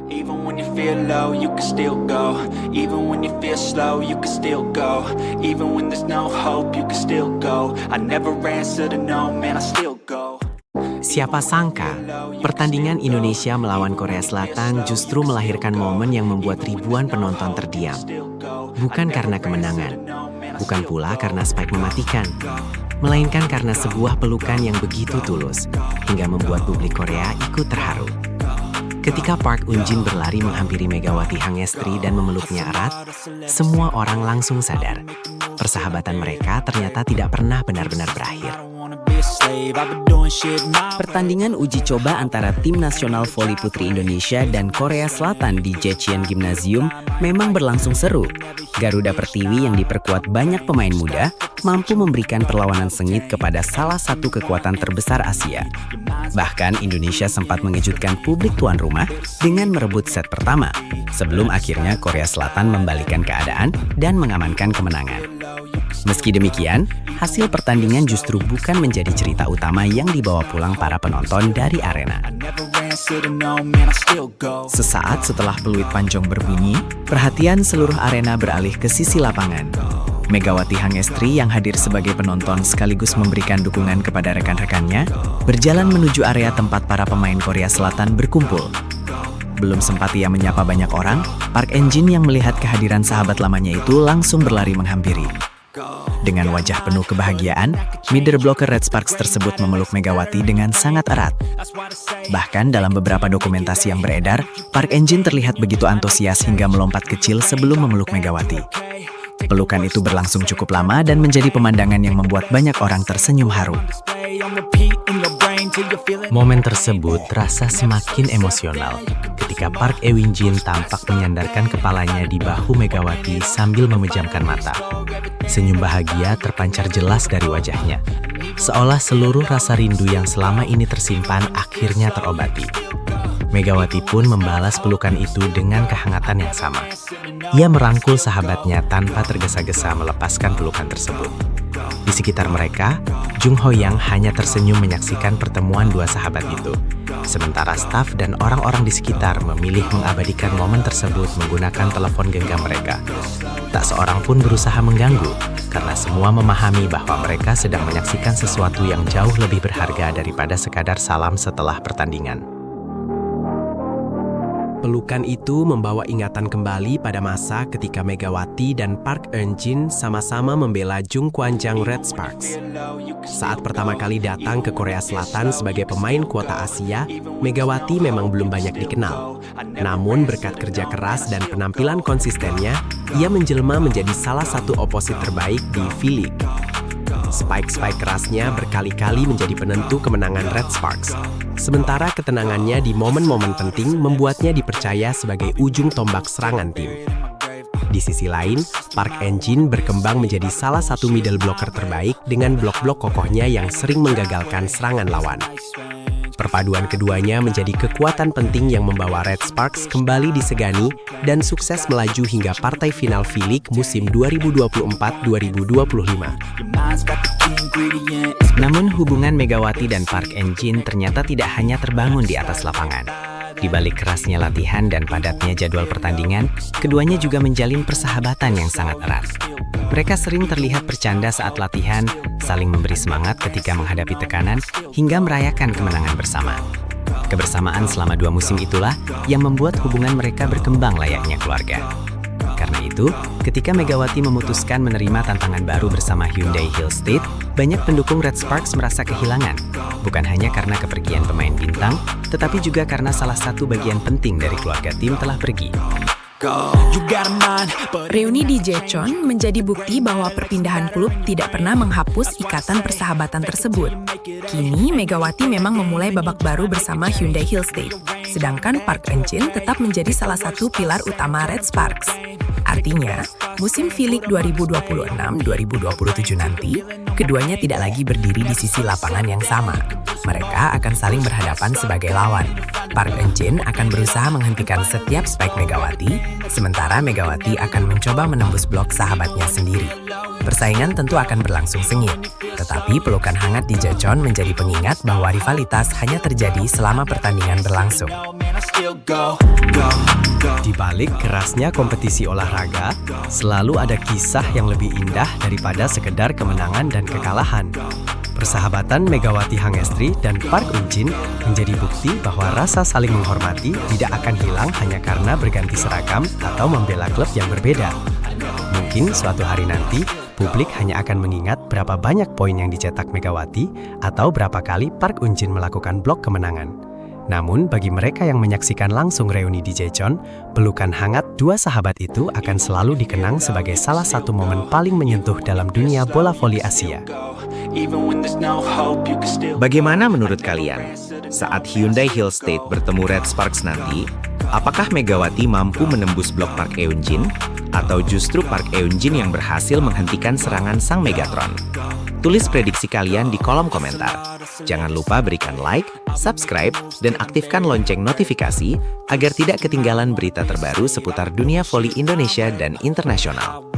Even when you feel low, you can still go. Even when you feel slow, you can still go. Even when there's no hope, you can still go. I never answer to no, man, I still go. Siapa sangka, pertandingan Indonesia melawan Korea Selatan justru melahirkan momen yang membuat ribuan penonton terdiam. Bukan karena kemenangan, bukan pula karena spike mematikan, melainkan karena sebuah pelukan yang begitu tulus, hingga membuat publik Korea ikut terharu. Ketika Park Eun-jin berlari menghampiri Megawati Hangestri dan memeluknya erat, semua orang langsung sadar, persahabatan mereka ternyata tidak pernah benar-benar berakhir. Pertandingan uji coba antara Tim Nasional Voli Putri Indonesia dan Korea Selatan di Jecheon Gymnasium memang berlangsung seru. Garuda Pertiwi yang diperkuat banyak pemain muda mampu memberikan perlawanan sengit kepada salah satu kekuatan terbesar Asia. Bahkan Indonesia sempat mengejutkan publik tuan rumah dengan merebut set pertama, sebelum akhirnya Korea Selatan membalikan keadaan dan mengamankan kemenangan. Meski demikian, hasil pertandingan justru bukan menjadi cerita utama yang dibawa pulang para penonton dari arena. Sesaat setelah peluit panjang berbunyi, perhatian seluruh arena beralih ke sisi lapangan. Megawati Hangestri yang hadir sebagai penonton sekaligus memberikan dukungan kepada rekan-rekannya, berjalan menuju area tempat para pemain Korea Selatan berkumpul. Belum sempat ia menyapa banyak orang, Park Eun-jin yang melihat kehadiran sahabat lamanya itu langsung berlari menghampiri. Dengan wajah penuh kebahagiaan, middle blocker Red Sparks tersebut memeluk Megawati dengan sangat erat. Bahkan dalam beberapa dokumentasi yang beredar, Park Eun-jin terlihat begitu antusias hingga melompat kecil sebelum memeluk Megawati. Pelukan itu berlangsung cukup lama dan menjadi pemandangan yang membuat banyak orang tersenyum haru. Momen tersebut terasa semakin emosional ketika Park Eun-jin tampak menyandarkan kepalanya di bahu Megawati sambil memejamkan mata. Senyum bahagia terpancar jelas dari wajahnya, seolah seluruh rasa rindu yang selama ini tersimpan akhirnya terobati. Megawati pun membalas pelukan itu dengan kehangatan yang sama. Ia merangkul sahabatnya tanpa tergesa-gesa melepaskan pelukan tersebut. Di sekitar mereka, Jung Ho-yang hanya tersenyum menyaksikan pertemuan dua sahabat itu. Sementara staf dan orang-orang di sekitar memilih mengabadikan momen tersebut menggunakan telepon genggam mereka. Tak seorang pun berusaha mengganggu, karena semua memahami bahwa mereka sedang menyaksikan sesuatu yang jauh lebih berharga daripada sekadar salam setelah pertandingan. Pelukan itu membawa ingatan kembali pada masa ketika Megawati dan Park Eun-jin sama-sama membela Jung Kwanjang Red Sparks. Saat pertama kali datang ke Korea Selatan sebagai pemain kuota Asia, Megawati memang belum banyak dikenal. Namun berkat kerja keras dan penampilan konsistennya, ia menjelma menjadi salah satu oposit terbaik di V-League. Spike-spike kerasnya berkali-kali menjadi penentu kemenangan Red Sparks. Sementara ketenangannya di momen-momen penting membuatnya dipercaya sebagai ujung tombak serangan tim. Di sisi lain, Park Eun-jin berkembang menjadi salah satu middle blocker terbaik dengan blok-blok kokohnya yang sering menggagalkan serangan lawan. Perpaduan keduanya menjadi kekuatan penting yang membawa Red Sparks kembali disegani dan sukses melaju hingga partai final V-League musim 2024-2025. Namun hubungan Megawati dan Park Eun-jin ternyata tidak hanya terbangun di atas lapangan. Di balik kerasnya latihan dan padatnya jadwal pertandingan, keduanya juga menjalin persahabatan yang sangat erat. Mereka sering terlihat bercanda saat latihan, saling memberi semangat ketika menghadapi tekanan, hingga merayakan kemenangan bersama. Kebersamaan selama 2 musim itulah yang membuat hubungan mereka berkembang layaknya keluarga. Karena itu, ketika Megawati memutuskan menerima tantangan baru bersama Hyundai Hill State, banyak pendukung Red Sparks merasa kehilangan. Bukan hanya karena kepergian pemain bintang, tetapi juga karena salah satu bagian penting dari keluarga tim telah pergi. Reuni di Jecheon menjadi bukti bahwa perpindahan klub tidak pernah menghapus ikatan persahabatan tersebut. Kini, Megawati memang memulai babak baru bersama Hyundai Hill State, sedangkan Park Eun-jin tetap menjadi salah satu pilar utama Red Sparks. Artinya, musim V-League 2026-2027 nanti, keduanya tidak lagi berdiri di sisi lapangan yang sama. Mereka akan saling berhadapan sebagai lawan. Park Eun-jin akan berusaha menghentikan setiap spike Megawati, sementara Megawati akan mencoba menembus blok sahabatnya sendiri. Persaingan tentu akan berlangsung sengit, tetapi pelukan hangat di Jaejeon menjadi pengingat bahwa rivalitas hanya terjadi selama pertandingan berlangsung. Di balik kerasnya kompetisi olahraga, selalu ada kisah yang lebih indah daripada sekedar kemenangan dan kekalahan. Persahabatan Megawati Hangestri dan Park Eun-jin menjadi bukti bahwa rasa saling menghormati tidak akan hilang hanya karena berganti seragam atau membela klub yang berbeda. Mungkin suatu hari nanti, publik hanya akan mengingat berapa banyak poin yang dicetak Megawati atau berapa kali Park Eun-jin melakukan blok kemenangan. Namun, bagi mereka yang menyaksikan langsung reuni di Jaejeon, pelukan hangat dua sahabat itu akan selalu dikenang sebagai salah satu momen paling menyentuh dalam dunia bola voli Asia. Bagaimana menurut kalian? Saat Hyundai Hill State bertemu Red Sparks nanti, apakah Megawati mampu menembus blok Park Eun-jin? Atau justru Park Eun-jin yang berhasil menghentikan serangan sang Megatron? Tulis prediksi kalian di kolom komentar. Jangan lupa berikan like, subscribe, dan aktifkan lonceng notifikasi agar tidak ketinggalan berita terbaru seputar dunia voli Indonesia dan internasional.